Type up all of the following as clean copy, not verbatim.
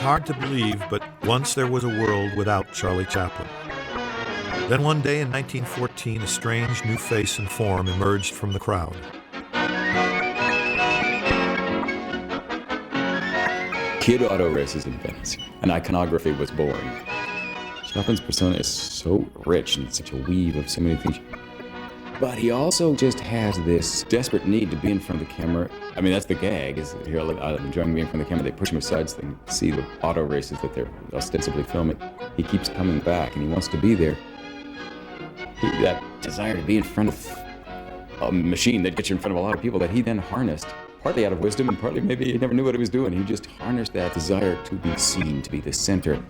hard to believe, but once there was a world without Charlie Chaplin. Then one day in 1914, a strange new face and form emerged from the crowd. Kid auto races in Venice. An iconography was born. Chaplin's persona is so rich and such a weave of so many things. But he also just has this desperate need to be in front of the camera. I mean, that's the gag, is here I'm enjoying being in front of the camera. They push him aside so they can see the auto races that they're ostensibly filming. He keeps coming back and he wants to be there. That desire to be in front of a machine that gets you in front of a lot of people that he then harnessed, partly out of wisdom and partly maybe he never knew what he was doing. He just harnessed that desire to be seen, to be the center.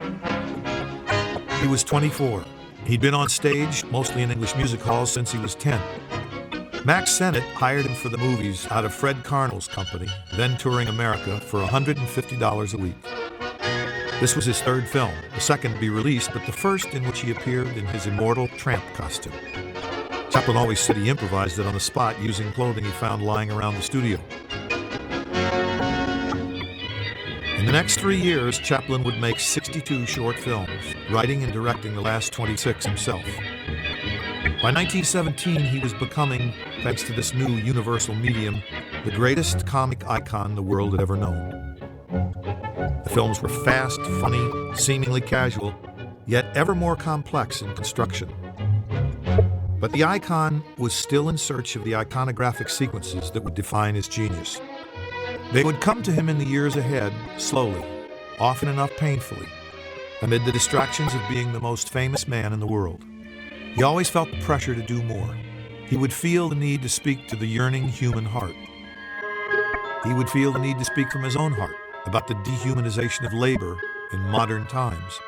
He was 24. He'd been on stage, mostly in English music halls, since he was 10. Max Sennett hired him for the movies out of Fred Carnell's company, then touring America, for $150 a week. This was his third film, the second to be released, but the first in which he appeared in his immortal tramp costume. Chaplin always said he improvised it on the spot using clothing he found lying around the studio. In the next 3 years, Chaplin would make 62 short films, writing and directing the last 26 himself. By 1917, he was becoming, thanks to this new universal medium, the greatest comic icon the world had ever known. The films were fast, funny, seemingly casual, yet ever more complex in construction. But the icon was still in search of the iconographic sequences that would define his genius. They would come to him in the years ahead, slowly, often enough painfully, amid the distractions of being the most famous man in the world. He always felt the pressure to do more. He would feel the need to speak to the yearning human heart. He would feel the need to speak from his own heart about the dehumanization of labor in modern times,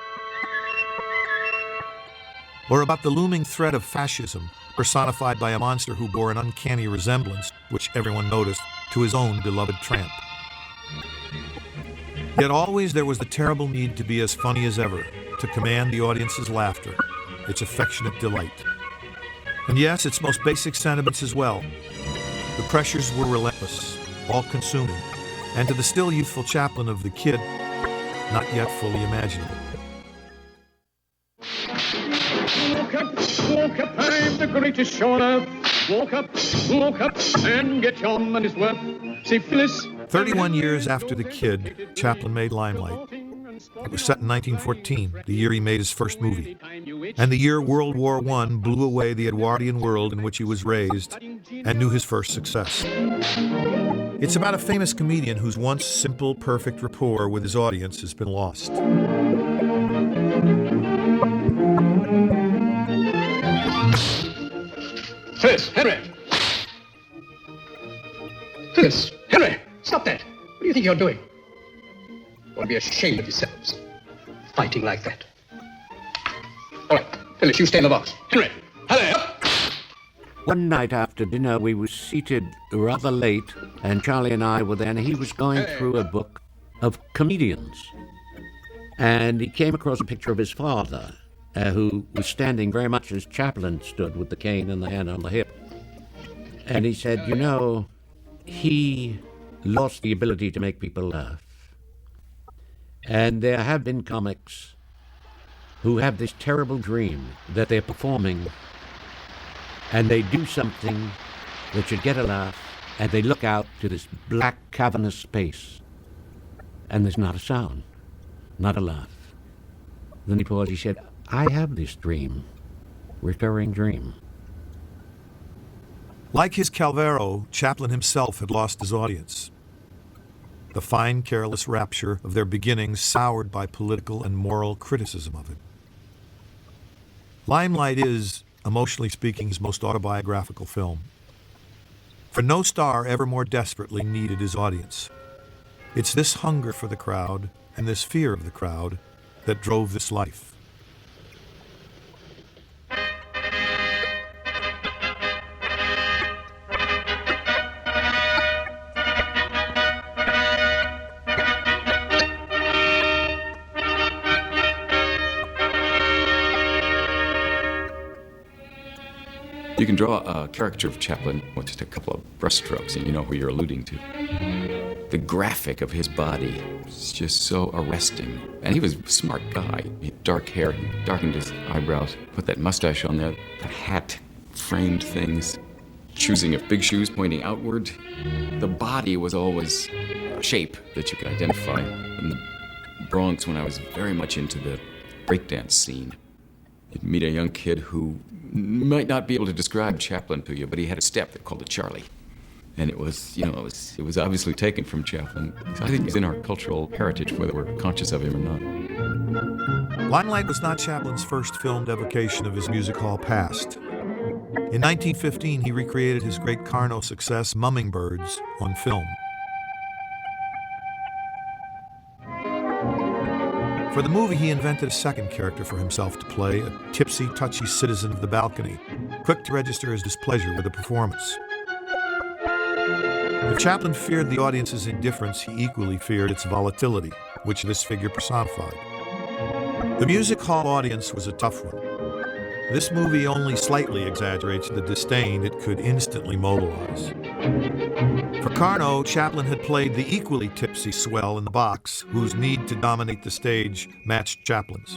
or about the looming threat of fascism personified by a monster who bore an uncanny resemblance, which everyone noticed, to his own beloved tramp. Yet always there was the terrible need to be as funny as ever, to command the audience's laughter, its affectionate delight. And yes, its most basic sentiments as well. The pressures were relentless, all-consuming, and to the still youthful Chaplin of The Kid, not yet fully imaginable. Walk up, I'm the greatest show on earth. Walk up, and get your money's worth. See, Phyllis. 31 years after The Kid, Chaplin made Limelight. It was set in 1914, the year he made his first movie, and the year World War I blew away the Edwardian world in which he was raised and knew his first success. It's about a famous comedian whose once simple, perfect rapport with his audience has been lost. Phyllis, Henry! Phyllis, Henry! Stop that! What do you think you're doing? You ought to be ashamed of yourselves. Fighting like that. All right, Phyllis, you stay in the box. Henry, hurry up! One night after dinner, we were seated rather late, and Charlie and I were there, and he was going through a book of comedians. And he came across a picture of his father, who was standing very much as Chaplin stood with the cane and the hand on the hip. And he said, you know, he lost the ability to make people laugh. And there have been comics who have this terrible dream that they're performing and they do something that should get a laugh, and they look out to this black cavernous space and there's not a sound, not a laugh. Then he paused, he said, I have this dream, recurring dream. Like his Calvero, Chaplin himself had lost his audience. The fine, careless rapture of their beginnings soured by political and moral criticism of it. Limelight is, emotionally speaking, his most autobiographical film. For no star ever more desperately needed his audience. It's this hunger for the crowd and this fear of the crowd that drove this life. You can draw a caricature of Chaplin with just a couple of brushstrokes and you know who you're alluding to. The graphic of his body was just so arresting. And he was a smart guy. He had dark hair, he darkened his eyebrows, put that mustache on there, that hat framed things, choosing of big shoes pointing outward. The body was always a shape that you could identify. In the Bronx, when I was very much into the breakdance scene, you'd meet a young kid who might not be able to describe Chaplin to you, but he had a step that called it Charlie. And it was, it was obviously taken from Chaplin. I think it's in our cultural heritage, whether we're conscious of him or not. Limelight was not Chaplin's first filmed evocation of his music hall past. In 1915, he recreated his great Carnot success, Mumming Birds, on film. For the movie, he invented a second character for himself to play, a tipsy, touchy citizen of the balcony, quick to register his displeasure with the performance. If Chaplin feared the audience's indifference, he equally feared its volatility, which this figure personified. The music hall audience was a tough one. This movie only slightly exaggerates the disdain it could instantly mobilize. For Carnot, Chaplin had played the equally tipsy swell in the box, whose need to dominate the stage matched Chaplin's.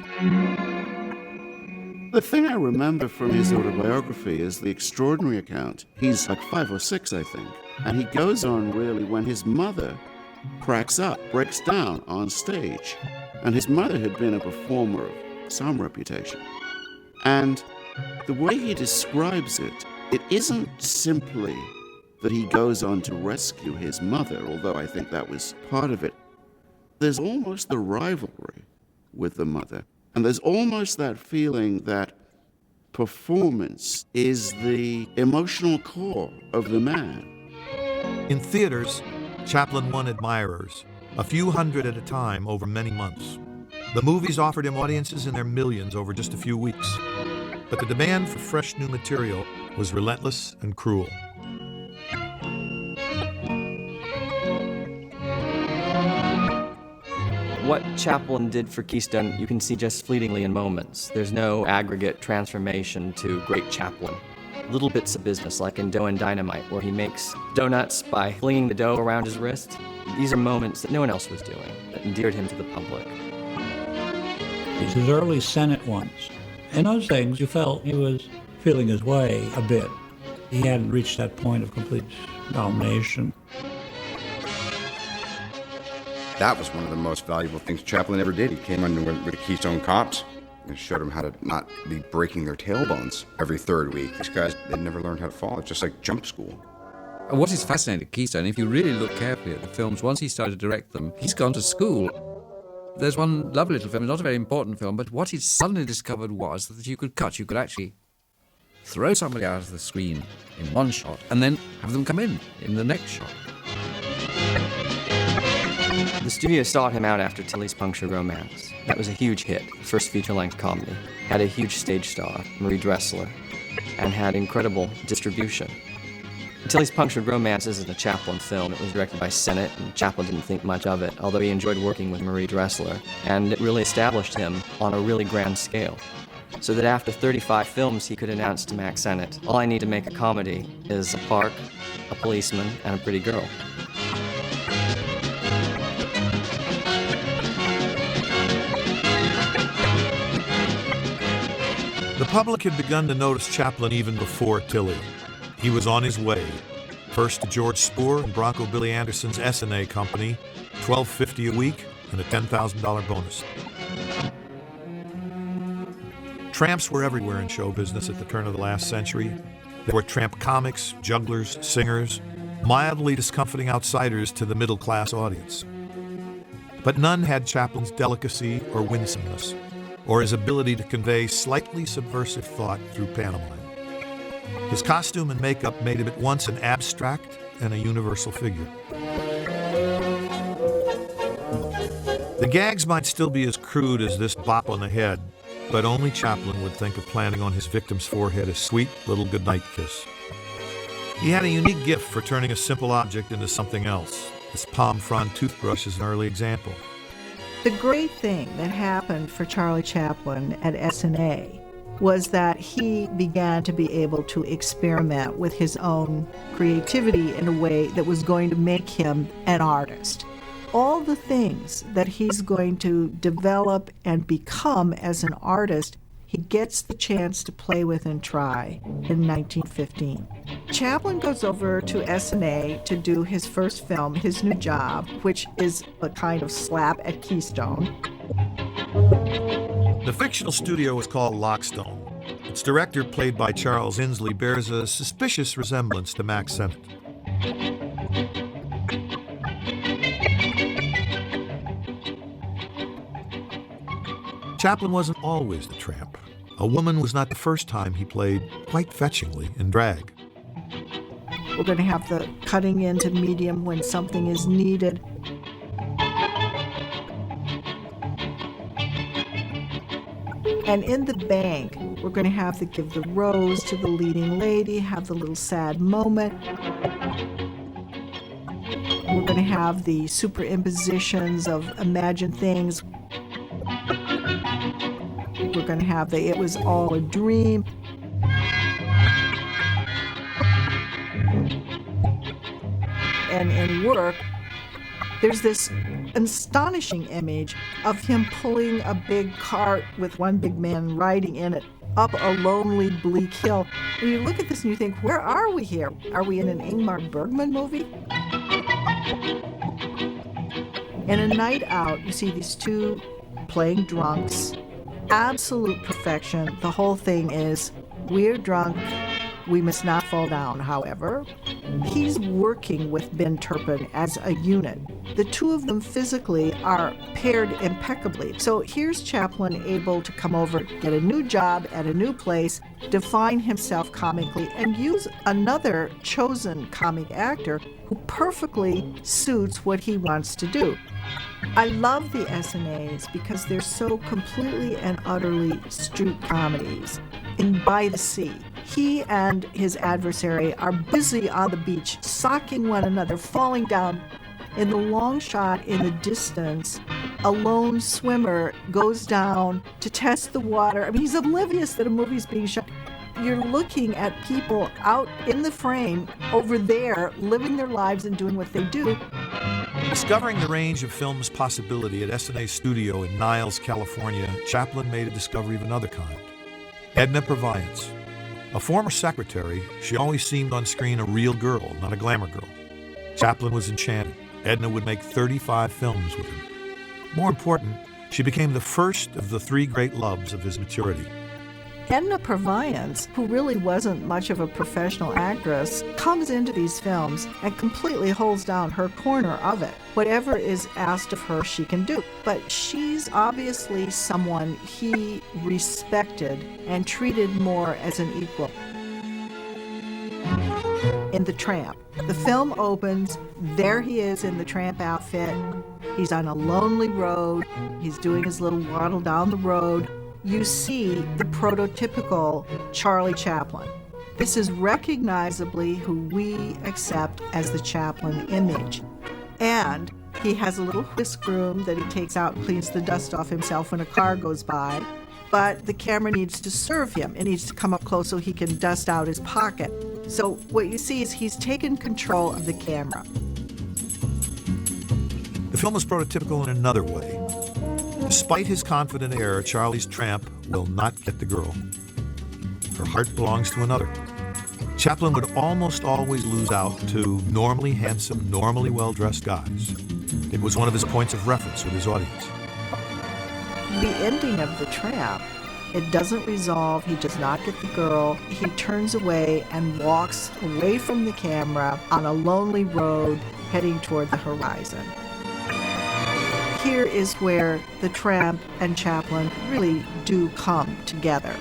The thing I remember from his autobiography is the extraordinary account. He's like 5 or 6, I think. And he goes on really when his mother cracks up, breaks down on stage. And his mother had been a performer of some reputation. And the way he describes it, it isn't simply that he goes on to rescue his mother, although I think that was part of it. There's almost the rivalry with the mother. And there's almost that feeling that performance is the emotional core of the man. In theaters, Chaplin won admirers, a few hundred at a time over many months. The movies offered him audiences in their millions over just a few weeks. But the demand for fresh new material was relentless and cruel. What Chaplin did for Keystone, you can see just fleetingly in moments. There's no aggregate transformation to great Chaplin. Little bits of business, like in Dough and Dynamite, where he makes donuts by flinging the dough around his wrist. These are moments that no one else was doing, that endeared him to the public. He's his early Senate ones. In those things, you felt he was feeling his way a bit. He hadn't reached that point of complete domination. That was one of the most valuable things Chaplin ever did. He came in with the Keystone Cops and showed them how to not be breaking their tailbones every third week. These guys, they'd never learned how to fall. It's just like jump school. And what is fascinating at Keystone, if you really look carefully at the films, once he started to direct them, he's gone to school. There's one lovely little film, not a very important film, but what he suddenly discovered was that you could cut, you could actually throw somebody out of the screen in one shot and then have them come in the next shot. The studio sought him out after Tilly's Punctured Romance. That was a huge hit, first feature-length comedy. Had a huge stage star, Marie Dressler, and had incredible distribution. Tilly's Punctured Romance isn't a Chaplin film. It was directed by CINE, and Chaplin didn't think much of it, although he enjoyed working with Marie Dressler, and it really established him on a really grand scale. So that after 35 films, he could announce to Mack Sennett, all I need to make a comedy is a park, a policeman, and a pretty girl. The public had begun to notice Chaplin even before Tilly. He was on his way, first to George Spoor and Bronco Billy Anderson's S&A company, $12.50 a week and a $10,000 bonus. Tramps were everywhere in show business at the turn of the last century. There were tramp comics, jugglers, singers, mildly discomforting outsiders to the middle-class audience. But none had Chaplin's delicacy or winsomeness, or his ability to convey slightly subversive thought through pantomime. His costume and makeup made him at once an abstract and a universal figure. The gags might still be as crude as this bop on the head, but only Chaplin would think of planting on his victim's forehead a sweet little goodnight kiss. He had a unique gift for turning a simple object into something else. This palm frond toothbrush is an early example. The great thing that happened for Charlie Chaplin at S&A was that he began to be able to experiment with his own creativity in a way that was going to make him an artist. All the things that he's going to develop and become as an artist, he gets the chance to play with and try in 1915. Chaplin goes over to SNA to do his first film, his new job, which is a kind of slap at Keystone. The fictional studio was called Lockstone. Its director, played by Charles Inslee, bears a suspicious resemblance to Max Sennett. Chaplin wasn't always the tramp. A woman was not the first time he played quite fetchingly in drag. We're going to have the cutting into medium when something is needed. And in the bank, we're going to have to give the rose to the leading lady, have the little sad moment. We're going to have the superimpositions of imagined things. We're going to have the it was all a dream. And in work, there's this astonishing image of him pulling a big cart with one big man riding in it up a lonely, bleak hill. And you look at this and you think, where are we here? Are we in an Ingmar Bergman movie? In A Night Out, you see these two playing drunks. Absolute perfection. The whole thing is, we're drunk. We must not fall down, however. He's working with Ben Turpin as a unit. The two of them physically are paired impeccably. So here's Chaplin able to come over, get a new job at a new place, define himself comically, and use another chosen comic actor who perfectly suits what he wants to do. I love the SNAs because they're so completely and utterly street comedies. In By the Sea, he and his adversary are busy on the beach, socking one another, falling down. In the long shot in the distance, a lone swimmer goes down to test the water. I mean, he's oblivious that a movie's being shot. You're looking at people out in the frame over there, living their lives and doing what they do. Discovering the range of film's possibility at SNA's studio in Niles, California, Chaplin made a discovery of another kind. Edna Purviance. A former secretary, she always seemed on screen a real girl, not a glamour girl. Chaplin was enchanted. Edna would make 35 films with him. More important, she became the first of the three great loves of his maturity. Edna Purviance, who really wasn't much of a professional actress, comes into these films and completely holds down her corner of it. Whatever is asked of her, she can do. But she's obviously someone he respected and treated more as an equal. In The Tramp, the film opens, there he is in the tramp outfit. He's on a lonely road. He's doing his little waddle down the road. You see the prototypical Charlie Chaplin. This is recognizably who we accept as the Chaplin image. And he has a little whisk broom that he takes out and cleans the dust off himself when a car goes by. But the camera needs to serve him. It needs to come up close so he can dust out his pocket. So what you see is he's taken control of the camera. The film is prototypical in another way. Despite his confident air, Charlie's tramp will not get the girl. Her heart belongs to another. Chaplin would almost always lose out to normally handsome, normally well-dressed guys. It was one of his points of reference with his audience. The ending of The Tramp, it doesn't resolve. He does not get the girl. He turns away and walks away from the camera on a lonely road heading toward the horizon. Here is where the Tramp and Chaplin really do come together.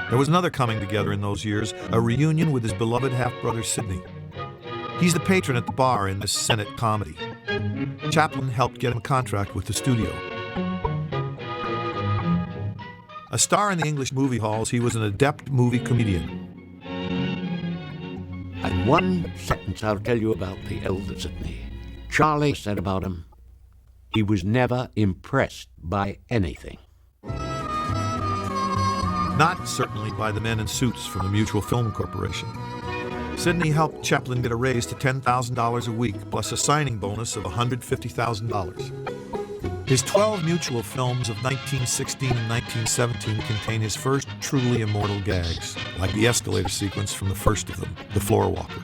There was another coming together in those years, a reunion with his beloved half-brother Sidney. He's the patron at the bar in this Sennett comedy. Chaplin helped get him a contract with the studio. A star in the English movie halls, he was an adept movie comedian. In one sentence, I'll tell you about the elder Sidney. Charlie said about him, He was never impressed by anything. Not certainly by the men in suits from the Mutual Film Corporation. Sidney helped Chaplin get a raise to $10,000 a week, plus a signing bonus of $150,000. His 12 Mutual films of 1916 and 1917 contain his first truly immortal gags, like the escalator sequence from the first of them, The Floor Walker.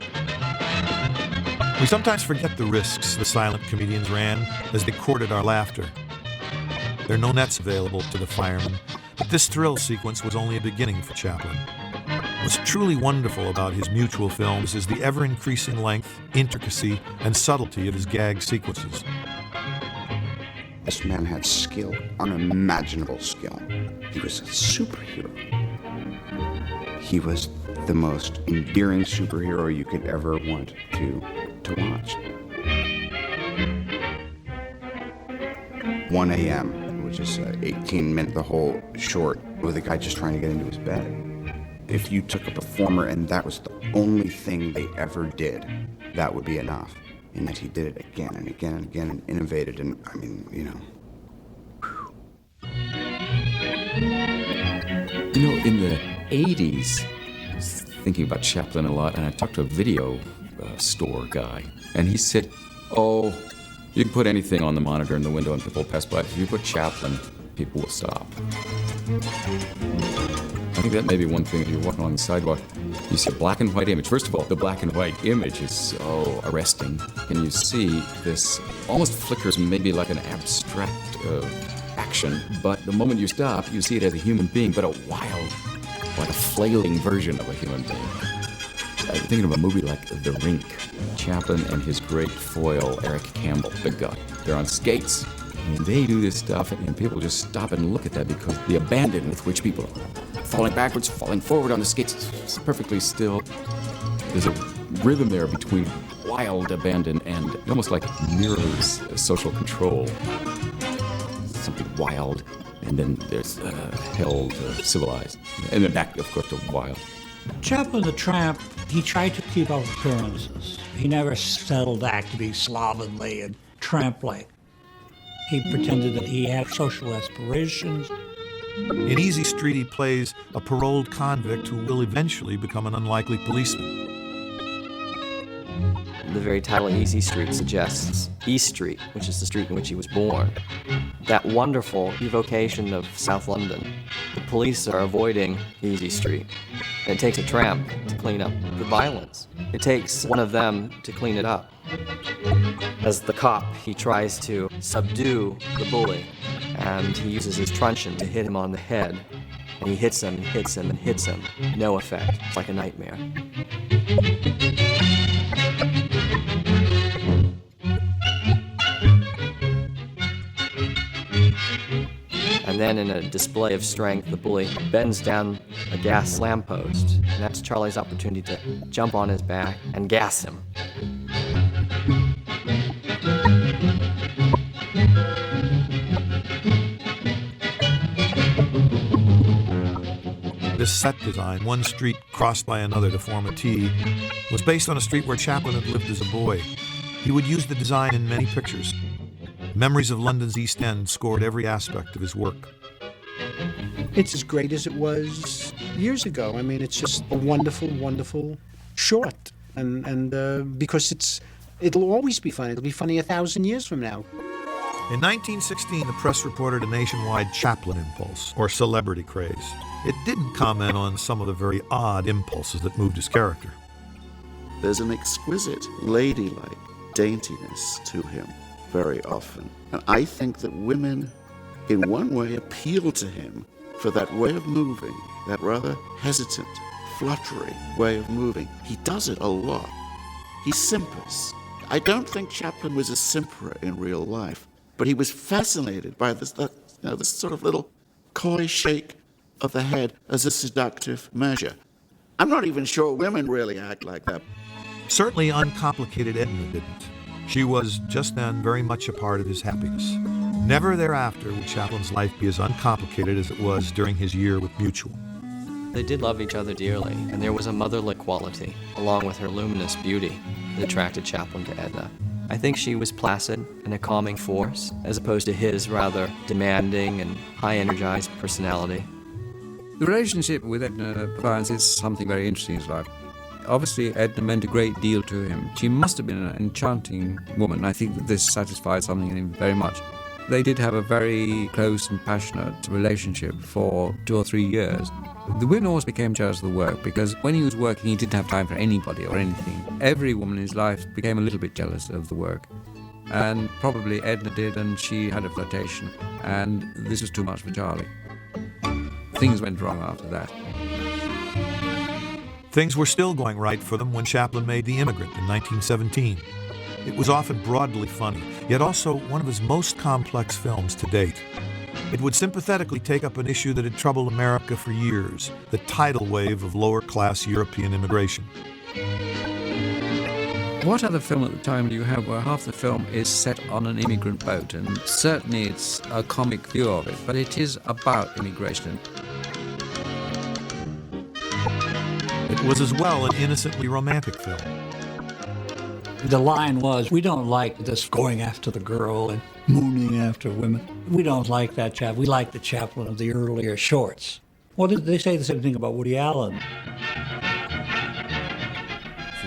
We sometimes forget the risks the silent comedians ran as they courted our laughter. There are no nets available to the firemen, but this thrill sequence was only a beginning for Chaplin. What's truly wonderful about his Mutual films is the ever-increasing length, intricacy, and subtlety of his gag sequences. This man had skill, unimaginable skill. He was a superhero. He was the most endearing superhero you could ever want to watch. 1 a.m., which is 18 minutes, the whole short, with a guy just trying to get into his bed. If you took a performer and that was the only thing they ever did, that would be enough. And that he did it again and again and again and innovated, and I mean, you know. You know, in the 80s, I was thinking about Chaplin a lot, and I talked to a video store guy, and he said, oh, you can put anything on the monitor in the window and people will pass by. If you put Chaplin, people will stop. I think that may be one thing. If you're walking along the sidewalk, you see a black and white image. First of all, the black and white image is so arresting. And you see this almost flickers maybe like an abstract action. But the moment you stop, you see it as a human being, but a wild, like a flailing version of a human being. I'm thinking of a movie like The Rink. Chaplin and his great foil, Eric Campbell, the guy. They're on skates. And they do this stuff, and people just stop and look at that because the abandon with which people are falling backwards, falling forward on the skates, it's perfectly still. There's a rhythm there between wild abandon and it almost like mirrors social control. Something wild, and then there's held, civilized, and then back, of course, to wild. Chaplin the Tramp, he tried to keep up appearances. He never settled back to be slovenly and tramp-like. He pretended that he had social aspirations. In Easy Street, he plays a paroled convict who will eventually become an unlikely policeman. The very title of Easy Street suggests East Street, which is the street in which he was born. That wonderful evocation of South London. The police are avoiding Easy Street. And it takes a tramp to clean up the violence. It takes one of them to clean it up. As the cop, he tries to subdue the bully, and he uses his truncheon to hit him on the head. And he hits him and hits him and hits him. No effect. It's like a nightmare. And then in a display of strength, the bully bends down a gas lamppost. And that's Charlie's opportunity to jump on his back and gas him. This set design, one street crossed by another to form a T, was based on a street where Chaplin had lived as a boy. He would use the design in many pictures. Memories of London's East End scored every aspect of his work. It's as great as it was years ago. I mean, it's just a wonderful, wonderful short. And because it'll always be funny. It'll be funny 1,000 years from now. In 1916, the press reported a nationwide Chaplin impulse, or celebrity craze. It didn't comment on some of the very odd impulses that moved his character. There's an exquisite, ladylike daintiness to him very often. And I think that women, in one way, appeal to him for that way of moving, that rather hesitant, fluttery way of moving. He does it a lot. He simpers. I don't think Chaplin was a simperer in real life, but he was fascinated by this sort of little coy shake of the head as a seductive measure. I'm not even sure women really act like that. Certainly uncomplicated Edna didn't. She was, just then, very much a part of his happiness. Never thereafter would Chaplin's life be as uncomplicated as it was during his year with Mutual. They did love each other dearly, and there was a motherly quality, along with her luminous beauty, that attracted Chaplin to Edna. I think she was placid and a calming force, as opposed to his rather demanding and high-energized personality. The relationship with Edna Vines is something very interesting in his life. Obviously, Edna meant a great deal to him. She must have been an enchanting woman. I think that this satisfied something in him very much. They did have a very close and passionate relationship for 2 or 3 years. The women always became jealous of the work because when he was working, he didn't have time for anybody or anything. Every woman in his life became a little bit jealous of the work. And probably Edna did, and she had a flirtation. And this was too much for Charlie. Things went wrong after that. Things were still going right for them when Chaplin made The Immigrant in 1917. It was often broadly funny, yet also one of his most complex films to date. It would sympathetically take up an issue that had troubled America for years, the tidal wave of lower-class European immigration. What other film at the time do you have where half the film is set on an immigrant boat? And certainly it's a comic view of it, but it is about immigration. It was as well an innocently romantic film. The line was, we don't like this going after the girl and mooning after women. We don't like that Chaplin. We like the Chaplin of the earlier shorts. Well, they say the same thing about Woody Allen.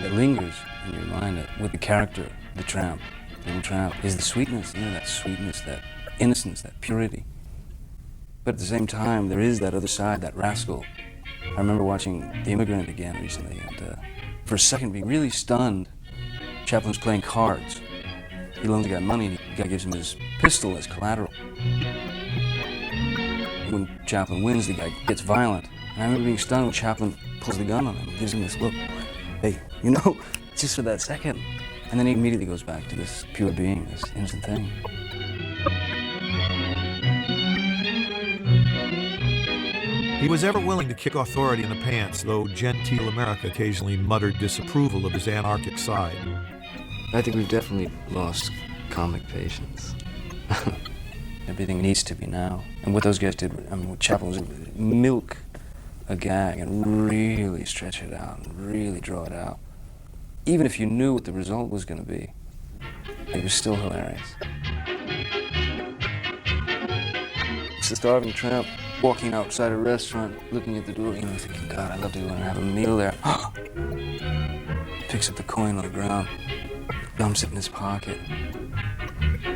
It lingers in your mind with the character, the tramp, the little tramp, is the sweetness, that sweetness, that innocence, that purity. But at the same time, there is that other side, that rascal. I remember watching The Immigrant again recently, and for a second being really stunned. Chaplin's playing cards. He loans the guy money, and the guy gives him his pistol as collateral. When Chaplin wins, the guy gets violent. And I remember being stunned when Chaplin pulls the gun on him and gives him this look. Hey, just for that second. And then he immediately goes back to this pure being, this innocent thing. He was ever willing to kick authority in the pants, though genteel America occasionally muttered disapproval of his anarchic side. I think we've definitely lost comic patience. Everything needs to be now. And what those guys did, what Chaplin was, milk a gag and really stretch it out and really draw it out. Even if you knew what the result was going to be, it was still hilarious. It's the starving tramp walking outside a restaurant, looking at the door, thinking, God, I'd love to go and have a meal there. Picks up the coin on the ground, dumps it in his pocket,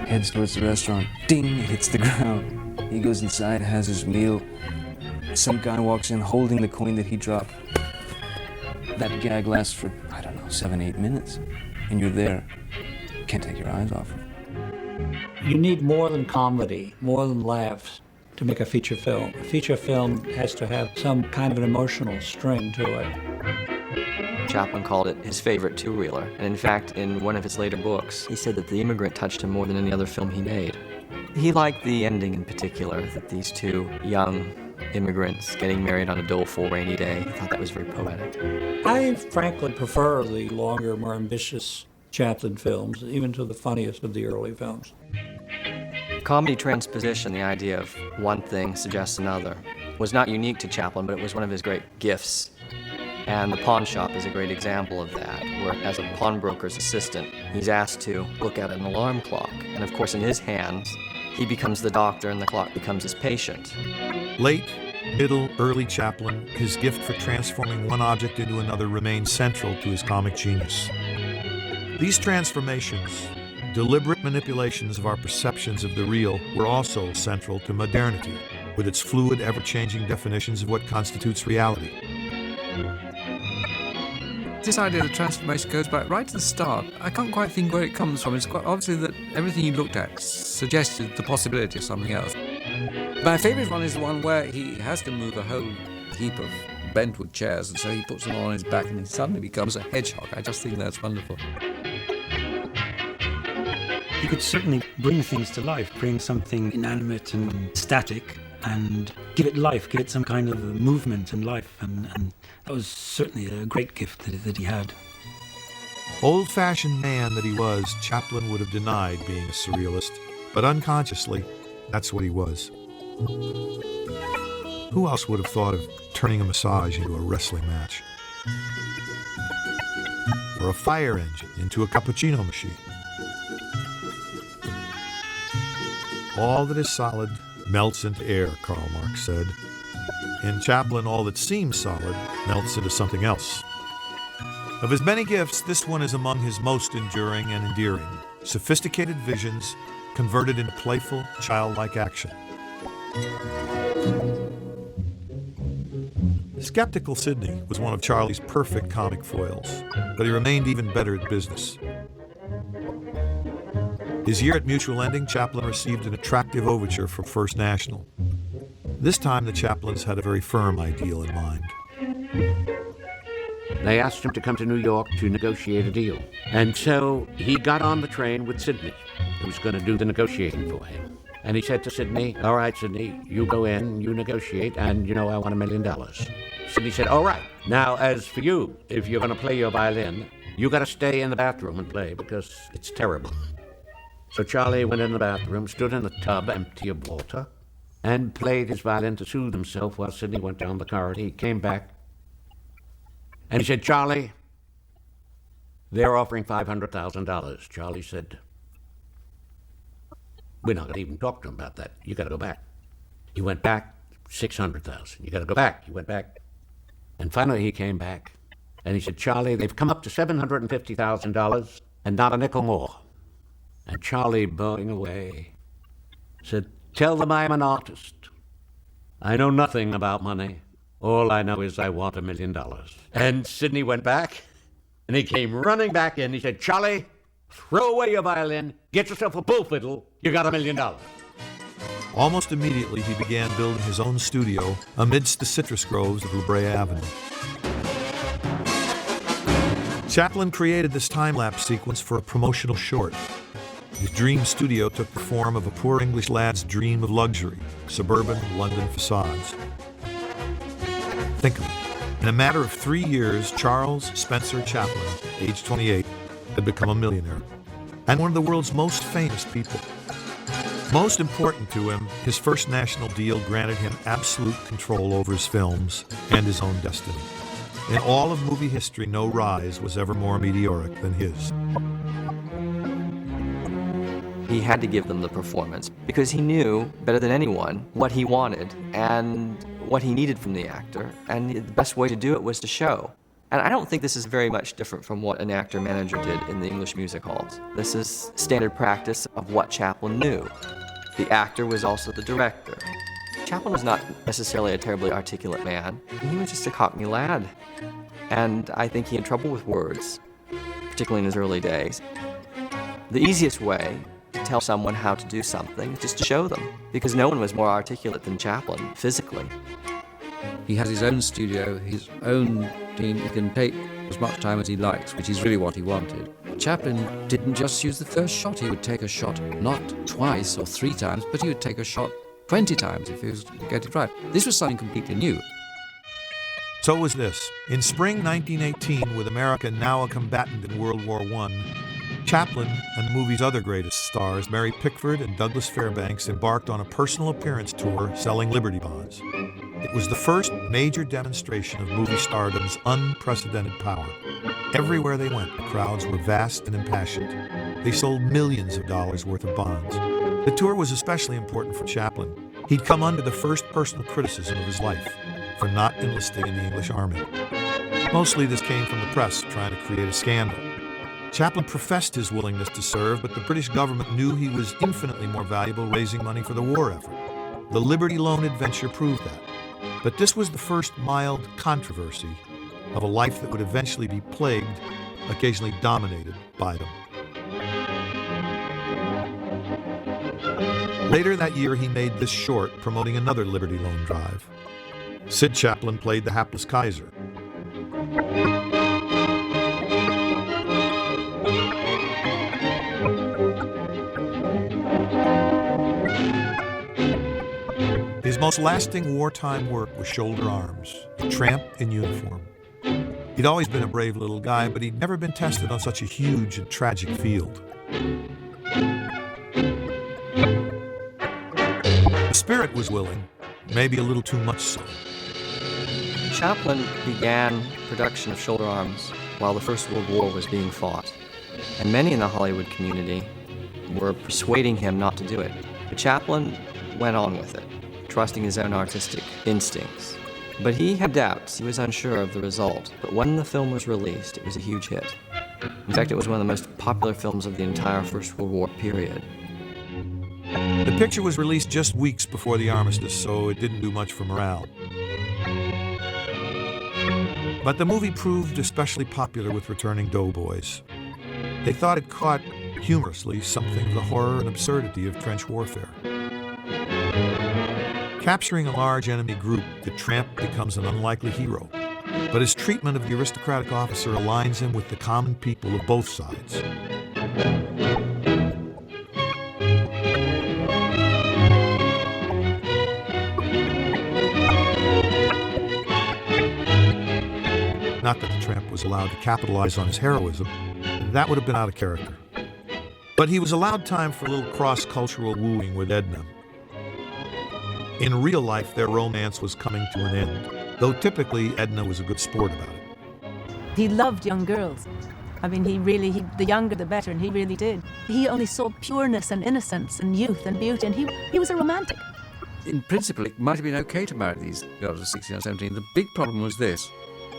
heads towards the restaurant, ding, it hits the ground. He goes inside, has his meal. Some guy walks in holding the coin that he dropped. That gag lasts for, 7, 8 minutes, and you're there. You can't take your eyes off him. You need more than comedy, more than laughs to make a feature film. A feature film has to have some kind of an emotional string to it. Chaplin called it his favorite two-reeler, and in fact, in one of his later books, he said that The Immigrant touched him more than any other film he made. He liked the ending in particular, that these two young immigrants getting married on a doleful rainy day. He thought that was very poetic. I frankly prefer the longer, more ambitious Chaplin films, even to the funniest of the early films. Comedy transposition, the idea of one thing suggests another, was not unique to Chaplin, but it was one of his great gifts. And The Pawn Shop is a great example of that, where as a pawnbroker's assistant, he's asked to look at an alarm clock. And of course, in his hands, he becomes the doctor and the clock becomes his patient. Late, middle, early Chaplin, his gift for transforming one object into another remained central to his comic genius. These transformations, deliberate manipulations of our perceptions of the real, were also central to modernity, with its fluid, ever-changing definitions of what constitutes reality. This idea of transformation goes back right to the start. I can't quite think where it comes from. It's quite obviously that everything he looked at suggested the possibility of something else. My favourite one is the one where he has to move a whole heap of bentwood chairs, and so he puts them all on his back and he suddenly becomes a hedgehog. I just think that's wonderful. He could certainly bring things to life, bring something inanimate and static and give it life, give it some kind of movement and life, and that was certainly a great gift that he had. Old-fashioned man that he was, Chaplin would have denied being a surrealist, but unconsciously, that's what he was. Who else would have thought of turning a massage into a wrestling match? Or a fire engine into a cappuccino machine? All that is solid melts into air, Karl Marx said. In Chaplin, all that seems solid melts into something else. Of his many gifts, this one is among his most enduring and endearing. Sophisticated visions converted into playful, childlike action. Skeptical Sidney was one of Charlie's perfect comic foils, but he remained even better at business. His year at Mutual Ending, Chaplin received an attractive overture from First National. This time, the Chaplins had a very firm ideal in mind. They asked him to come to New York to negotiate a deal. And so he got on the train with Sidney, who was going to do the negotiating for him. And he said to Sidney, all right, Sidney, you go in, you negotiate, and I want $1 million. Sidney said, all right. Now, as for you, if you're going to play your violin, you got to stay in the bathroom and play because it's terrible. So Charlie went in the bathroom, stood in the tub empty of water, and played his violin to soothe himself while Sidney went down the corridor. He came back, and he said, Charlie, they're offering $500,000. Charlie said, we're not going to even talk to him about that. You got to go back. He went back, $600,000. You got to go back. He went back. And finally he came back, and he said, Charlie, they've come up to $750,000 and not a nickel more. And Charlie, bowing away, said, tell them I'm an artist. I know nothing about money. All I know is I want $1 million. And Sidney went back, and he came running back in. He said, Charlie, throw away your violin, get yourself a bull fiddle, you got $1 million. Almost immediately, he began building his own studio amidst the citrus groves of La Brea Avenue. Chaplin created this time-lapse sequence for a promotional short. His dream studio took the form of a poor English lad's dream of luxury, suburban London facades. Think of it. In a matter of 3 years, Charles Spencer Chaplin, age 28, had become a millionaire and one of the world's most famous people. Most important to him, his First National deal granted him absolute control over his films and his own destiny. In all of movie history, no rise was ever more meteoric than his. He had to give them the performance because he knew better than anyone what he wanted and what he needed from the actor, and the best way to do it was to show. And I don't think this is very much different from what an actor-manager did in the English music halls. This is standard practice of what Chaplin knew. The actor was also the director. Chaplin was not necessarily a terribly articulate man. He was just a Cockney lad. And I think he had trouble with words, particularly in his early days. The easiest way to tell someone how to do something is just to show them, because no one was more articulate than Chaplin, physically. He has his own studio, his own team. He can take as much time as he likes, which is really what he wanted. Chaplin didn't just use the first shot. He would take a shot not twice or 3 times, but he would take a shot 20 times if he was to get it right. This was something completely new. So was this. In spring 1918, with America now a combatant in World War I, Chaplin and the movie's other greatest stars, Mary Pickford and Douglas Fairbanks, embarked on a personal appearance tour selling Liberty bonds. It was the first major demonstration of movie stardom's unprecedented power. Everywhere they went, the crowds were vast and impassioned. They sold millions of dollars worth of bonds. The tour was especially important for Chaplin. He'd come under the first personal criticism of his life for not enlisting in the English army. Mostly this came from the press trying to create a scandal. Chaplin professed his willingness to serve, but the British government knew he was infinitely more valuable raising money for the war effort. The Liberty Loan adventure proved that. But this was the first mild controversy of a life that would eventually be plagued, occasionally dominated by them. Later that year, he made this short promoting another Liberty Loan drive. Sid Chaplin played the hapless Kaiser. His most lasting wartime work was Shoulder Arms, a tramp in uniform. He'd always been a brave little guy, but he'd never been tested on such a huge and tragic field. The spirit was willing, maybe a little too much so. Chaplin began production of Shoulder Arms while the First World War was being fought, and many in the Hollywood community were persuading him not to do it. But Chaplin went on with it, trusting his own artistic instincts. But he had doubts. He was unsure of the result. But when the film was released, it was a huge hit. In fact, it was one of the most popular films of the entire First World War period. The picture was released just weeks before the armistice, so it didn't do much for morale. But the movie proved especially popular with returning doughboys. They thought it caught, humorously, something of the horror and absurdity of trench warfare. Capturing a large enemy group, the tramp becomes an unlikely hero, but his treatment of the aristocratic officer aligns him with the common people of both sides. Not that the tramp was allowed to capitalize on his heroism. That would have been out of character. But he was allowed time for a little cross-cultural wooing with Edna. In real life, their romance was coming to an end, though typically Edna was a good sport about it. He loved young girls. I mean, the younger the better, and he really did. He only saw pureness and innocence and youth and beauty, and he was a romantic. In principle, it might have been okay to marry these girls of 16 or 17. The big problem was this,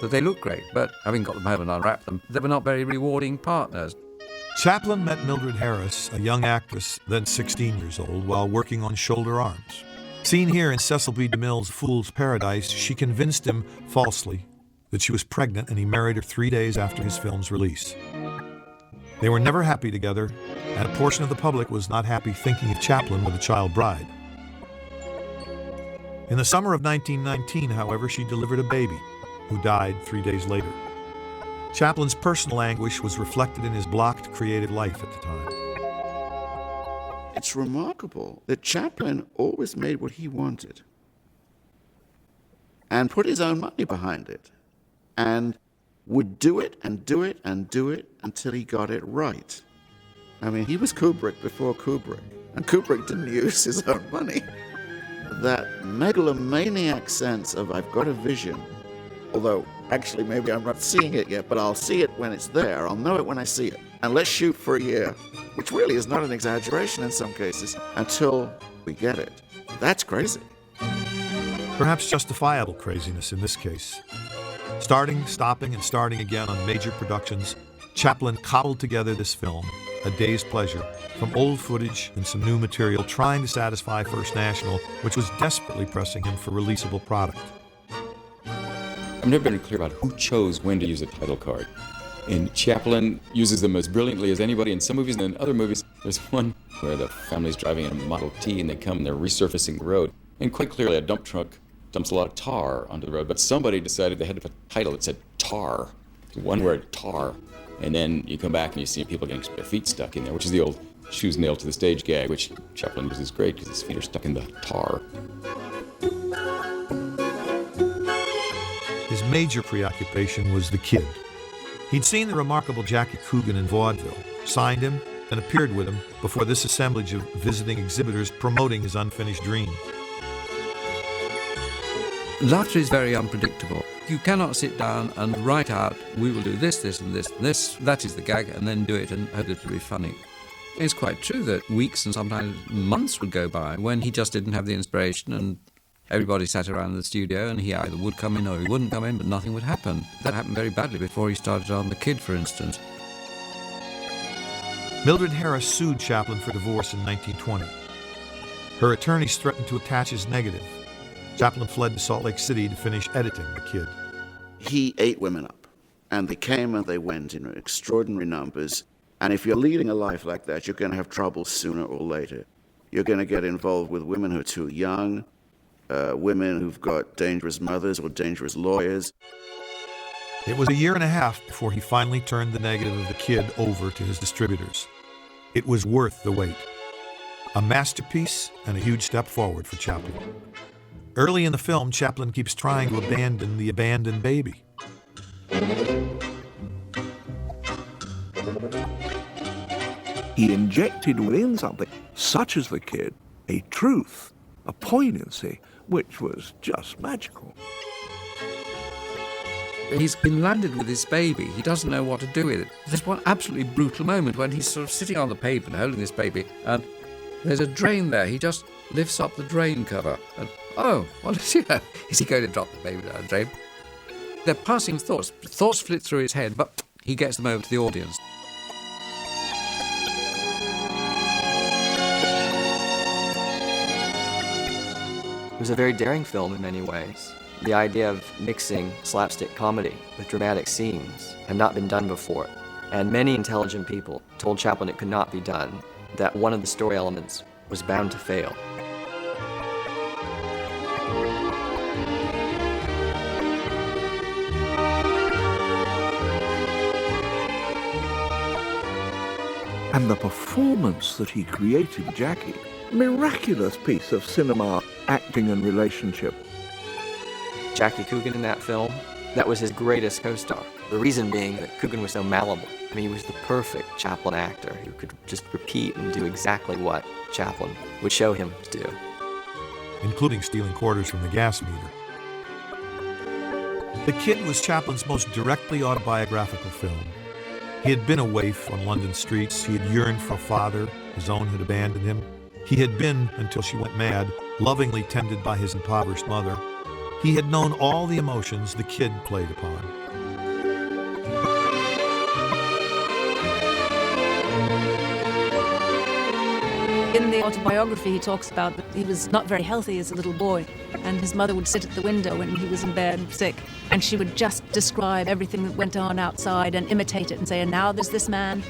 that they looked great, but having got them home and unwrapped them, they were not very rewarding partners. Chaplin met Mildred Harris, a young actress, then 16 years old, while working on Shoulder Arms. Seen here in Cecil B. DeMille's Fool's Paradise, she convinced him, falsely, that she was pregnant, and he married her 3 days after his film's release. They were never happy together, and a portion of the public was not happy thinking of Chaplin with a child bride. In the summer of 1919, however, she delivered a baby, who died 3 days later. Chaplin's personal anguish was reflected in his blocked creative life at the time. It's remarkable that Chaplin always made what he wanted and put his own money behind it and would do it and do it and do it until he got it right. I mean, he was Kubrick before Kubrick, and Kubrick didn't use his own money. That megalomaniac sense of I've got a vision, although actually maybe I'm not seeing it yet, but I'll see it when it's there. I'll know it when I see it. And let's shoot for a year, which really is not an exaggeration in some cases, until we get it. That's crazy. Perhaps justifiable craziness in this case. Starting, stopping, and starting again on major productions, Chaplin cobbled together this film, a day's pleasure, from old footage and some new material, trying to satisfy First National, which was desperately pressing him for releasable product. I've never been clear about who chose when to use a title card. And Chaplin uses them as brilliantly as anybody in some movies, and in other movies, there's one where the family's driving in a Model T and they come and they're resurfacing the road. And quite clearly, a dump truck dumps a lot of tar onto the road, but somebody decided they had to put a title that said tar. One word, tar. And then you come back and you see people getting their feet stuck in there, which is the old shoes nailed to the stage gag, which Chaplin uses great because his feet are stuck in the tar. His major preoccupation was the kid. He'd seen the remarkable Jackie Coogan in vaudeville, signed him, and appeared with him before this assemblage of visiting exhibitors promoting his unfinished dream. Laughter is very unpredictable. You cannot sit down and write out, we will do this, this, and this, and this, that is the gag, and then do it and hope it will be funny. It's quite true that weeks and sometimes months would go by when he just didn't have the inspiration and everybody sat around the studio and he either would come in or he wouldn't come in, but nothing would happen. That happened very badly before he started on The Kid, for instance. Mildred Harris sued Chaplin for divorce in 1920. Her attorneys threatened to attach his negative. Chaplin fled to Salt Lake City to finish editing The Kid. He ate women up, and they came and they went in extraordinary numbers. And if you're leading a life like that, you're going to have trouble sooner or later. You're going to get involved with women who are too young, women who've got dangerous mothers or dangerous lawyers. It was a year and a half before he finally turned the negative of The Kid over to his distributors. It was worth the wait. A masterpiece and a huge step forward for Chaplin. Early in the film, Chaplin keeps trying to abandon the abandoned baby. He injected within something, such as The Kid, a truth, a poignancy, which was just magical. He's been landed with this baby. He doesn't know what to do with it. There's one absolutely brutal moment when he's sort of sitting on the pavement holding this baby, and There's a drain there. He just lifts up the drain cover. And, oh, what is he? Is he going to drop the baby down the drain? They're passing thoughts. Thoughts flit through his head, but he gets them over to the audience. It was a very daring film in many ways. The idea of mixing slapstick comedy with dramatic scenes had not been done before, and many intelligent people told Chaplin it could not be done, that one of the story elements was bound to fail. And the performance that he created, Jackie, miraculous piece of cinema, acting and relationship. Jackie Coogan in that film, that was his greatest co-star. The reason being that Coogan was so malleable. I mean, he was the perfect Chaplin actor who could just repeat and do exactly what Chaplin would show him to do. Including stealing quarters from the gas meter. The Kid was Chaplin's most directly autobiographical film. He had been a waif on London streets. He had yearned for a father. His own had abandoned him. He had been, until she went mad, lovingly tended by his impoverished mother. He had known all the emotions the Kid played upon. In the autobiography, he talks about that he was not very healthy as a little boy, and his mother would sit at the window when he was in bed sick, and she would just describe everything that went on outside and imitate it and say, and now there's this man,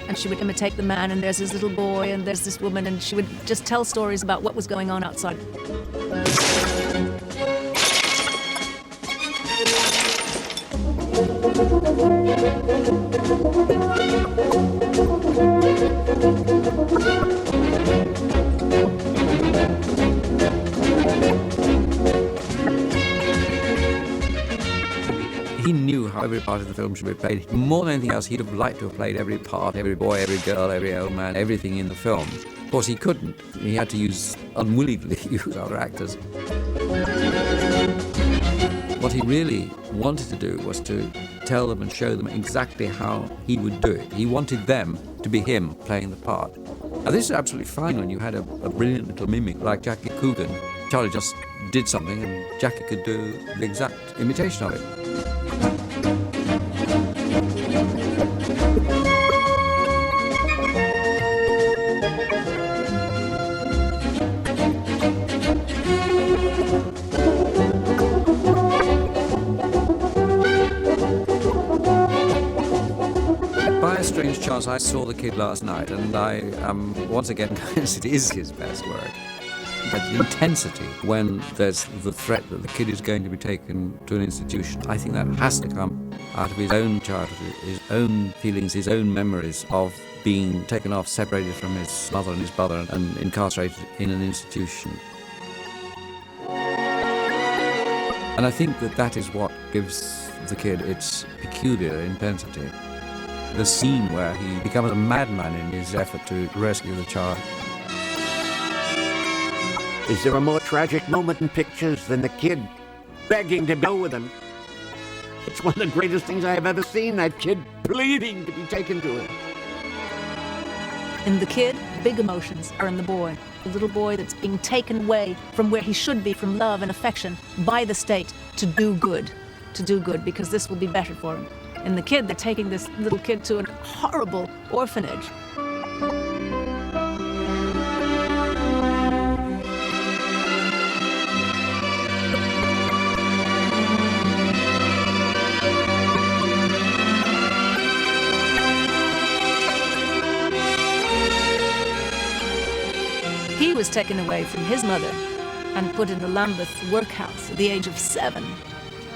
and she would imitate the man, and there's this little boy, and there's this woman, and she would just tell stories about what was going on outside. He knew how every part of the film should be played. More than anything else, he'd have liked to have played every part, every boy, every girl, every old man, everything in the film. Of course, he couldn't. He had to unwillingly use other actors. What he really wanted to do was to tell them and show them exactly how he would do it. He wanted them to be him playing the part. Now, this is absolutely fine when you had a brilliant little mimic like Jackie Coogan. Charlie just did something and Jackie could do the exact imitation of it. By a strange chance, I saw The Kid last night, and I am once again convinced it is his best work. But the intensity when there's the threat that the kid is going to be taken to an institution, I think that has to come out of his own childhood, his own feelings, his own memories of being taken off, separated from his mother and his brother, and incarcerated in an institution. And I think that that is what gives The Kid its peculiar intensity. The scene where he becomes a madman in his effort to rescue the child. Is there a more tragic moment in pictures than the Kid begging to go with him? It's one of the greatest things I have ever seen, that kid pleading to be taken to him. In The Kid, big emotions are in the boy. The little boy that's being taken away from where he should be, from love and affection, by the state to do good, because this will be better for him. In The Kid, they're taking this little kid to a horrible orphanage. He was taken away from his mother and put in the Lambeth workhouse at the age of 7. He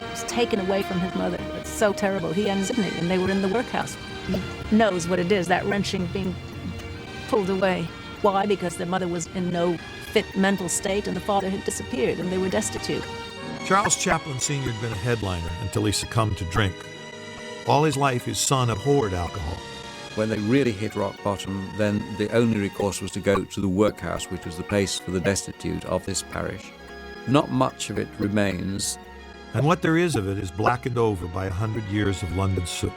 was taken away from his mother. It's so terrible. He ends in it, and they were in the workhouse. He knows what it is, that wrenching, being pulled away. Why? Because their mother was in no fit mental state, and the father had disappeared, and they were destitute. Charles Chaplin Sr. had been a headliner until he succumbed to drink. All his life, his son abhorred alcohol. When they really hit rock bottom, then the only recourse was to go to the workhouse, which was the place for the destitute of this parish. Not much of it remains. And what there is of it is blackened over by 100 years of London soot.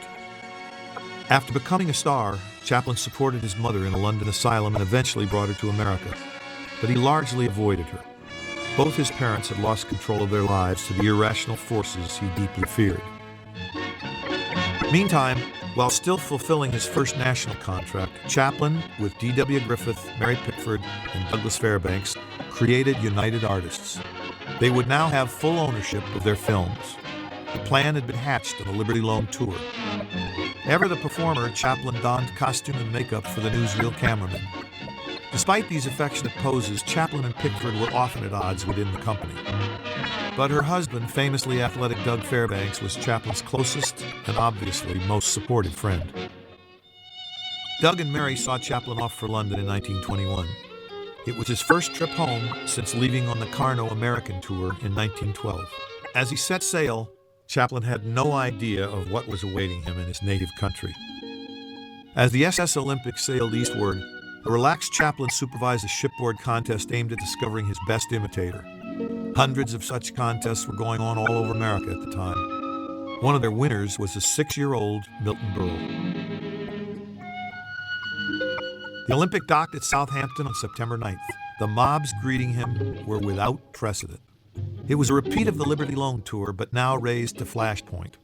After becoming a star, Chaplin supported his mother in a London asylum and eventually brought her to America, but he largely avoided her. Both his parents had lost control of their lives to the irrational forces he deeply feared. Meantime, while still fulfilling his first national contract, Chaplin, with D.W. Griffith, Mary Pickford, and Douglas Fairbanks, created United Artists. They would now have full ownership of their films. The plan had been hatched on the Liberty Loan tour. Ever the performer, Chaplin donned costume and makeup for the newsreel cameraman. Despite these affectionate poses, Chaplin and Pickford were often at odds within the company. But her husband, famously athletic Doug Fairbanks, was Chaplin's closest and obviously most supportive friend. Doug and Mary saw Chaplin off for London in 1921. It was his first trip home since leaving on the Carnot American tour in 1912. As he set sail, Chaplin had no idea of what was awaiting him in his native country. As the SS Olympic sailed eastward, a relaxed Chaplin supervised a shipboard contest aimed at discovering his best imitator. Hundreds of such contests were going on all over America at the time. One of their winners was the 6-year-old Milton Berle. The Olympic docked at Southampton on September 9th. The mobs greeting him were without precedent. It was a repeat of the Liberty Loan tour, but now raised to flashpoint.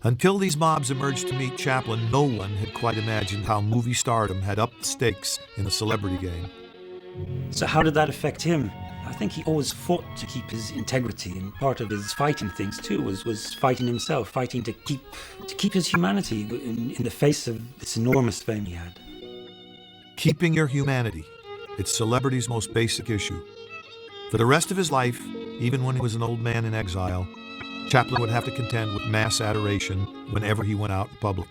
Until these mobs emerged to meet Chaplin, no one had quite imagined how movie stardom had upped the stakes in the celebrity game. So how did that affect him? I think he always fought to keep his integrity, and part of his fighting things too was fighting himself, fighting to keep his humanity in the face of this enormous fame he had. Keeping your humanity, it's celebrity's most basic issue. For the rest of his life, even when he was an old man in exile, Chaplin would have to contend with mass adoration whenever he went out in public.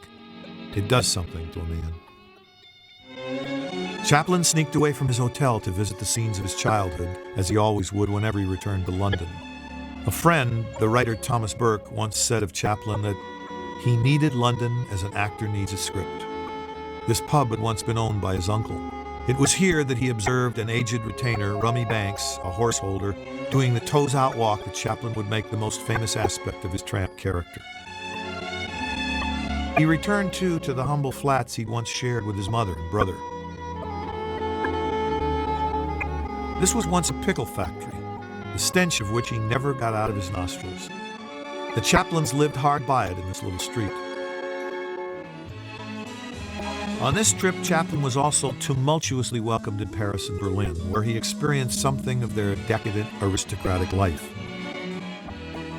It does something to a man. Chaplin sneaked away from his hotel to visit the scenes of his childhood, as he always would whenever he returned to London. A friend, the writer Thomas Burke, once said of Chaplin that he needed London as an actor needs a script. This pub had once been owned by his uncle. It was here that he observed an aged retainer, Rummy Banks, a horseholder, doing the toes-out walk that Chaplin would make the most famous aspect of his tramp character. He returned, too, to the humble flats he'd once shared with his mother and brother. This was once a pickle factory, the stench of which he never got out of his nostrils. The Chaplins lived hard by it in this little street. On this trip, Chaplin was also tumultuously welcomed in Paris and Berlin, where he experienced something of their decadent, aristocratic life.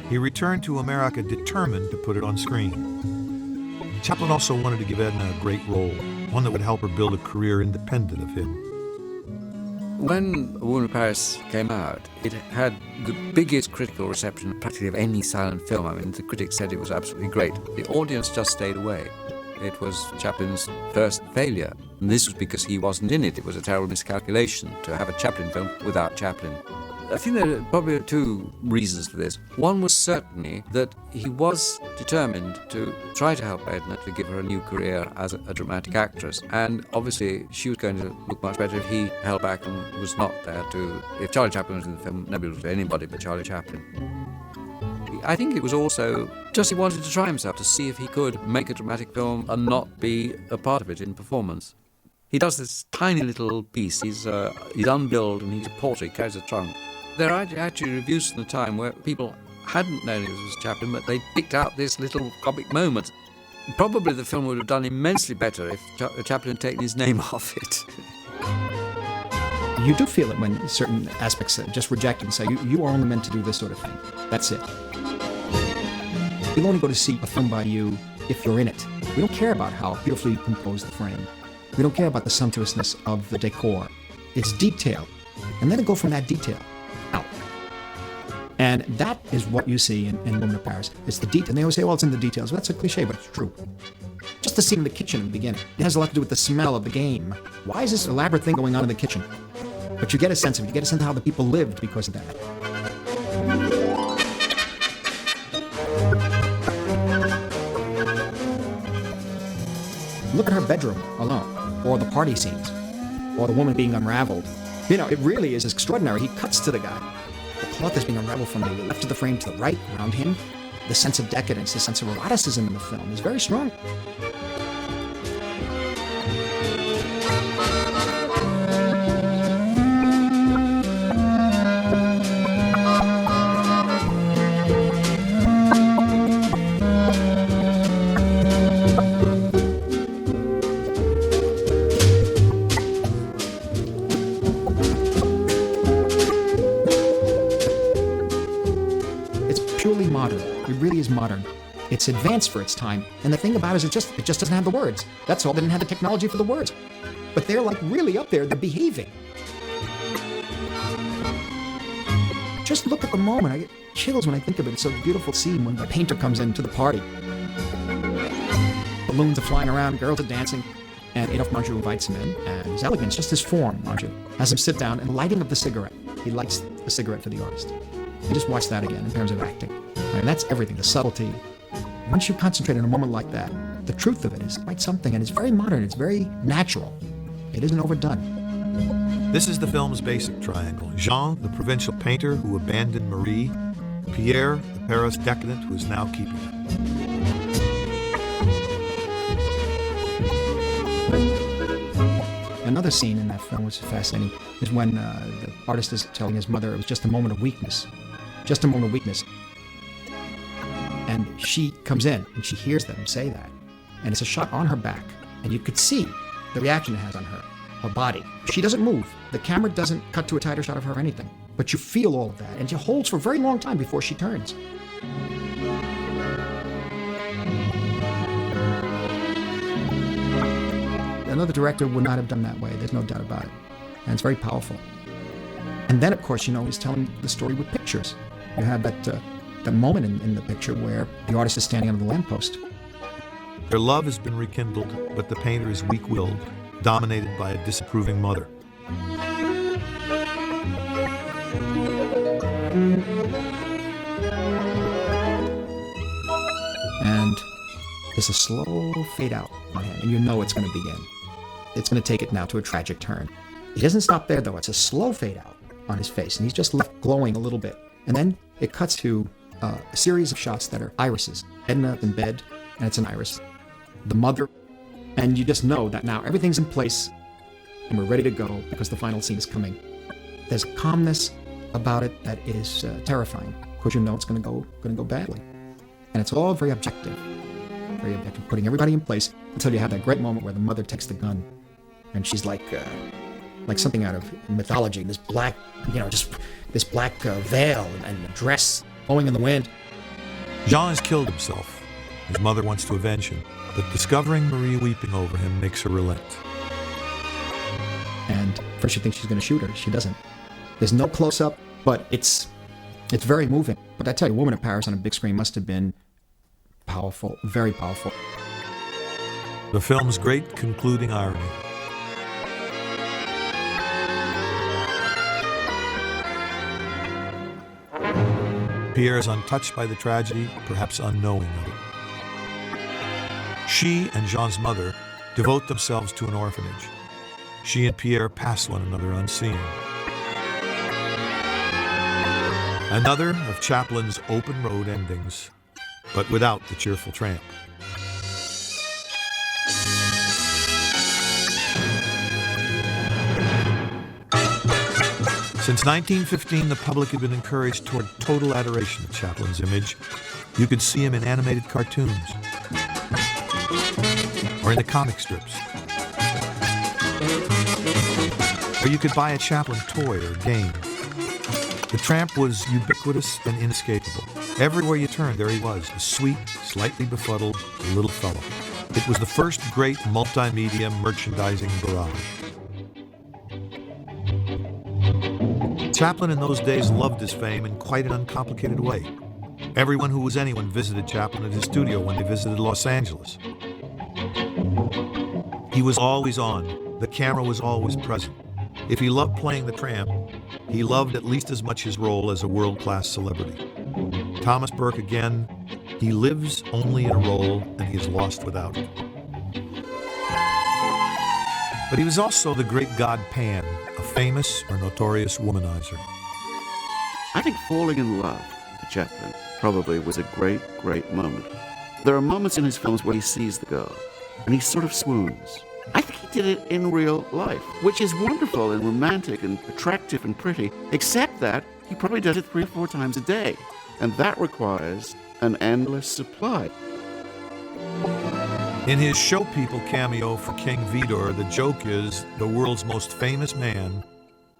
He returned to America determined to put it on screen. Chaplin also wanted to give Edna a great role, one that would help her build a career independent of him. When A Woman in Paris came out, it had the biggest critical reception practically of any silent film. I mean, the critics said it was absolutely great. The audience just stayed away. It was Chaplin's first failure, and this was because he wasn't in it. It was a terrible miscalculation to have a Chaplin film without Chaplin. I think there are probably two reasons for this. One was certainly that he was determined to try to help Edna to give her a new career as a dramatic actress. And obviously she was going to look much better if he held back and was not there to... If Charlie Chaplin was in the film, nobody would say anybody but Charlie Chaplin. I think it was also just he wanted to try himself to see if he could make a dramatic film and not be a part of it in performance. He does this tiny little piece. He's unbilled and he's a porter, he carries a trunk. There are actually reviews from the time where people hadn't known it was Chaplin, but they picked out this little comic moment. Probably the film would have done immensely better if Chaplin had taken his name off it. You do feel it when certain aspects are just rejected and say, you are only meant to do this sort of thing. That's it. We'll only go to see a film by you if you're in it. We don't care about how beautifully you compose the frame. We don't care about the sumptuousness of the decor. It's detail. And let it go from that detail out. And that is what you see in Woman of Paris. It's the detail. And they always say, well, it's in the details. Well, that's a cliche, but it's true. Just the scene in the kitchen in the beginning. It has a lot to do with the smell of the game. Why is this elaborate thing going on in the kitchen? But you get a sense of it. You get a sense of how the people lived because of that. Look at her bedroom alone, or the party scenes, or the woman being unraveled. You know, it really is extraordinary. He cuts to the guy. The cloth is being unraveled from the left of the frame to the right around him. The sense of decadence, the sense of eroticism in the film is very strong. It really is modern. It's advanced for its time. And the thing about it is it just doesn't have the words. That's all. They didn't have the technology for the words. But they're like really up there. They're behaving. Just look at the moment. I get chills when I think of it. It's a beautiful scene when the painter comes into the party. Balloons are flying around, girls are dancing, and Adolphe Menjou invites him in, and he's elegant, it's just his form, Menjou. Has him sit down, and the lighting of the cigarette. He lights the cigarette for the artist. You just watch that again in terms of acting. And that's everything, the subtlety. Once you concentrate on a moment like that, the truth of it is quite something, and it's very modern, it's very natural. It isn't overdone. This is the film's basic triangle. Jean, the provincial painter who abandoned Marie. Pierre, the Paris decadent who is now keeping her. Another scene in that film which is fascinating is when the artist is telling his mother it was just a moment of weakness. Just a moment of weakness. And she comes in and she hears them say that. And it's a shot on her back. And you could see the reaction it has on her body. She doesn't move. The camera doesn't cut to a tighter shot of her or anything. But you feel all of that. And she holds for a very long time before she turns. Another director would not have done that way. There's no doubt about it. And it's very powerful. And then, of course, he's telling the story with pictures. You have that moment in the picture where the artist is standing under the lamppost. Their love has been rekindled, but the painter is weak-willed, dominated by a disapproving mother. And there's a slow fade out on him, and you know it's going to begin. It's going to take it now to a tragic turn. He doesn't stop there, though. It's a slow fade out on his face, and he's just left glowing a little bit. And then it cuts to a series of shots that are irises. Edna in bed, and it's an iris. The mother, and you just know that now everything's in place, and we're ready to go because the final scene is coming. There's a calmness about it that is terrifying, because you know it's going to go badly. And it's all very objective, putting everybody in place until you have that great moment where the mother takes the gun, and she's like something out of mythology. This black, this black veil and a dress blowing in the wind. Jean has killed himself. His mother wants to avenge him, but discovering Marie weeping over him makes her relent. And first you think she's going to shoot her. She doesn't. There's no close-up, but it's very moving. But I tell you, Woman of Paris on a big screen must have been powerful, very powerful. The film's great concluding irony. Pierre is untouched by the tragedy, perhaps unknowing of it. She and Jean's mother devote themselves to an orphanage. She and Pierre pass one another unseen. Another of Chaplin's open road endings, but without the cheerful tramp. Since 1915, the public had been encouraged toward total adoration of Chaplin's image. You could see him in animated cartoons or in the comic strips. Or you could buy a Chaplin toy or game. The tramp was ubiquitous and inescapable. Everywhere you turned, there he was, a sweet, slightly befuddled little fellow. It was the first great multimedia merchandising barrage. Chaplin in those days loved his fame in quite an uncomplicated way. Everyone who was anyone visited Chaplin at his studio when they visited Los Angeles. He was always on. The camera was always present. If he loved playing the tramp, he loved at least as much his role as a world-class celebrity. Thomas Burke again, he lives only in a role and he is lost without it. But he was also the great god Pan, a famous or notorious womanizer. I think falling in love with Chaplin probably was a great, great moment. There are moments in his films where he sees the girl and he sort of swoons. I think he did it in real life, which is wonderful and romantic and attractive and pretty, except that he probably does it 3 or 4 times a day, and that requires an endless supply. In his Show People cameo for King Vidor, the joke is the world's most famous man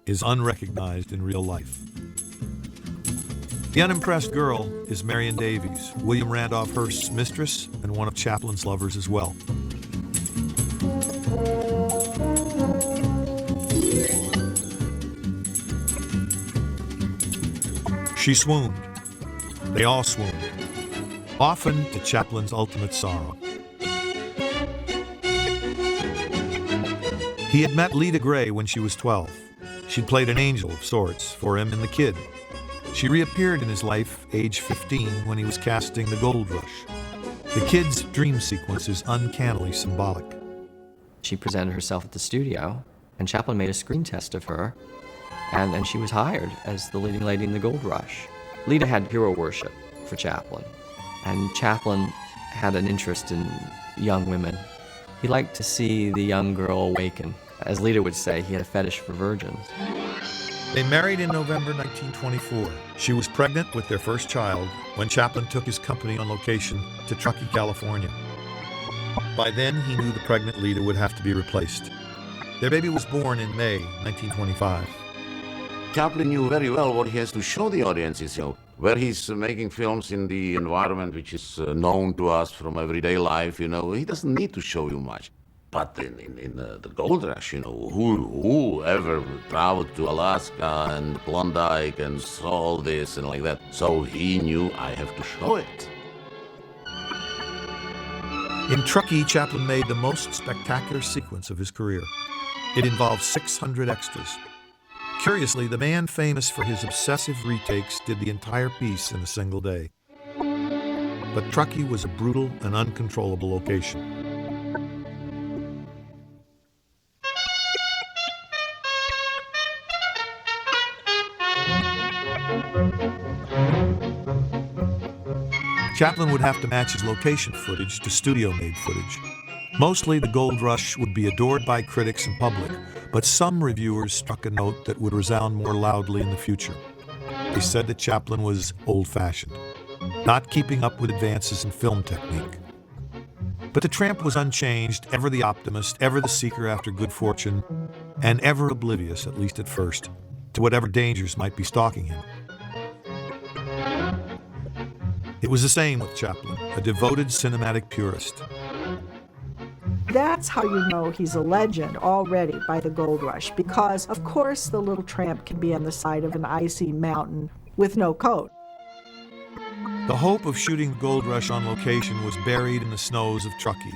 is unrecognized in real life. The unimpressed girl is Marion Davies, William Randolph Hearst's mistress and one of Chaplin's lovers as well. She swooned. They all swooned, often to Chaplin's ultimate sorrow. He had met Leda Gray when she was 12. She'd played an angel of sorts for him in The Kid. She reappeared in his life, age 15, when he was casting The Gold Rush. The Kid's dream sequence is uncannily symbolic. She presented herself at the studio, and Chaplin made a screen test of her, and she was hired as the leading lady in The Gold Rush. Leda had hero worship for Chaplin, and Chaplin had an interest in young women. He liked to see the young girl awaken. As Leda would say, he had a fetish for virgins. They married in November 1924. She was pregnant with their first child when Chaplin took his company on location to Truckee, California. By then, he knew the pregnant Leda would have to be replaced. Their baby was born in May 1925. Chaplin knew very well what he has to show the audiences, where he's making films in the environment which is known to us from everyday life, he doesn't need to show you much. But in the Gold Rush, who ever traveled to Alaska and Klondike and saw all this and like that? So he knew I have to show it. In Truckee, Chaplin made the most spectacular sequence of his career. It involved 600 extras. Curiously, the man famous for his obsessive retakes did the entire piece in a single day. But Truckee was a brutal and uncontrollable location. Chaplin would have to match his location footage to studio-made footage. Mostly, The Gold Rush would be adored by critics and public, but some reviewers struck a note that would resound more loudly in the future. They said that Chaplin was old-fashioned, not keeping up with advances in film technique. But the tramp was unchanged, ever the optimist, ever the seeker after good fortune, and ever oblivious, at least at first, to whatever dangers might be stalking him. It was the same with Chaplin, a devoted cinematic purist. That's how you know he's a legend already by The Gold Rush, because, of course, the little tramp can be on the side of an icy mountain with no coat. The hope of shooting The Gold Rush on location was buried in the snows of Truckee.